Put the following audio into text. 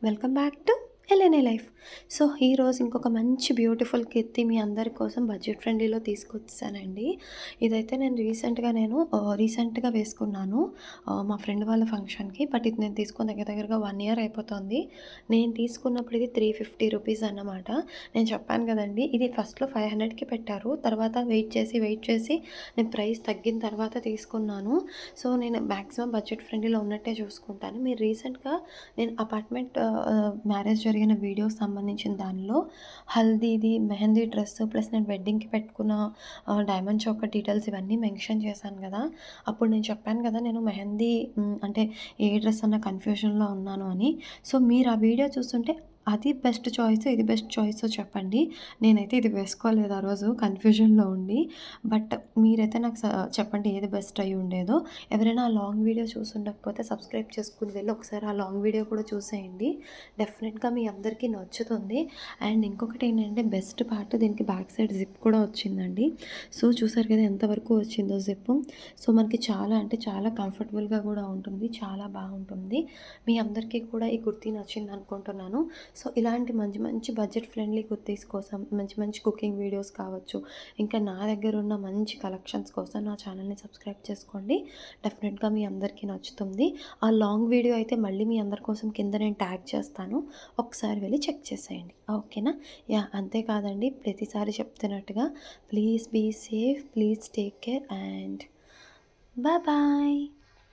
Welcome back to LNA life. So ఈరోజు ఇంకొక మంచి బ్యూటిఫుల్ కీర్తి మీ అందరి కోసం బడ్జెట్ ఫ్రెండ్లీలో తీసుకొచ్చానండి. ఇదైతే నేను రీసెంట్గా వేసుకున్నాను మా ఫ్రెండ్ వాళ్ళ ఫంక్షన్కి. బట్ ఇది నేను తీసుకున్న దగ్గరగా 1 ఇయర్ అయిపోతుంది. నేను తీసుకున్నప్పుడు ఇది 350 రూపీస్ అన్నమాట. నేను చెప్పాను కదండి, ఇది ఫస్ట్లో 500కి పెట్టారు. తర్వాత వెయిట్ చేసి నేను ప్రైస్ తగ్గిన తర్వాత తీసుకున్నాను. సో నేను మ్యాక్సిమం బడ్జెట్ ఫ్రెండ్లీలో ఉన్నట్టే చూసుకుంటాను. మీరు రీసెంట్గా నేను అపార్ట్మెంట్ మ్యారేజ్ జరిగిన వీడియోస్ సంబంధించిన దానిలో హల్దీది, మెహందీ డ్రెస్ ప్లస్ నేను వెడ్డింగ్‌కి పెట్టుకున్న డైమండ్ చోకర్ డీటెయిల్స్ ఇవన్నీ మెన్షన్ చేశాను గదా! అప్పుడు నేను చెప్పాను గదా! నేను మెహందీ అంటే ఏ డ్రెస్ అన్న కన్‌ఫ్యూజన్‌లో ఉన్నాను అని. సో మీరు ఆ వీడియో చూస్తుంటే అది బెస్ట్ చాయిసో, ఇది బెస్ట్ చాయిసో చెప్పండి. నేనైతే ఇది వేసుకోలేదు ఆ రోజు కన్‌ఫ్యూజన్‌లో ఉండి. బట్ మీరైతే నాకు చెప్పండి ఏది బెస్ట్ అయ్యి ఉండేదో. ఎవరైనా ఆ లాంగ్ వీడియో చూసుండకపోతే సబ్స్క్రైబ్ చేసుకొని వెళ్ళి ఒకసారి ఆ లాంగ్ వీడియో కూడా చూసేయండి. డెఫినెట్‌గా మీ అందరికీ నచ్చుతుంది. అండ్ ఇంకొకటి ఏంటంటే బెస్ట్ పార్ట్, దీనికి బ్యాక్ సైడ్ జిప్ కూడా వచ్చిందండి. సో చూసారు కదా ఎంతవరకు వచ్చిందో జిప్. సో మనకి చాలా అంటే చాలా కంఫర్టబుల్‌గా కూడా ఉంటుంది. చాలా బాగుంటుంది. మీ అందరికీ కూడా ఈ కుర్తీ నచ్చింది అనుకుంటున్నాను. సో ఇలాంటి మంచి మంచి బడ్జెట్ ఫ్రెండ్లీ కుర్తీస్ కోసం మంచి మంచి కుకింగ్ వీడియోస్ కావచ్చు, ఇంకా నా దగ్గర ఉన్న మంచి కలెక్షన్స్ కోసం నా ఛానల్ని సబ్స్క్రైబ్ చేసుకోండి. డెఫినెట్గా మీ అందరికీ నచ్చుతుంది. ఆ లాంగ్ వీడియో అయితే మళ్ళీ మీ అందరి కోసం కింద నేను ట్యాగ్ చేస్తాను. ఒకసారి వెళ్ళి చెక్ చేసేయండి. ఓకేనా? అంతేకాదండి, ప్రతిసారి చెప్తున్నట్టుగా please be safe, please take care and bye.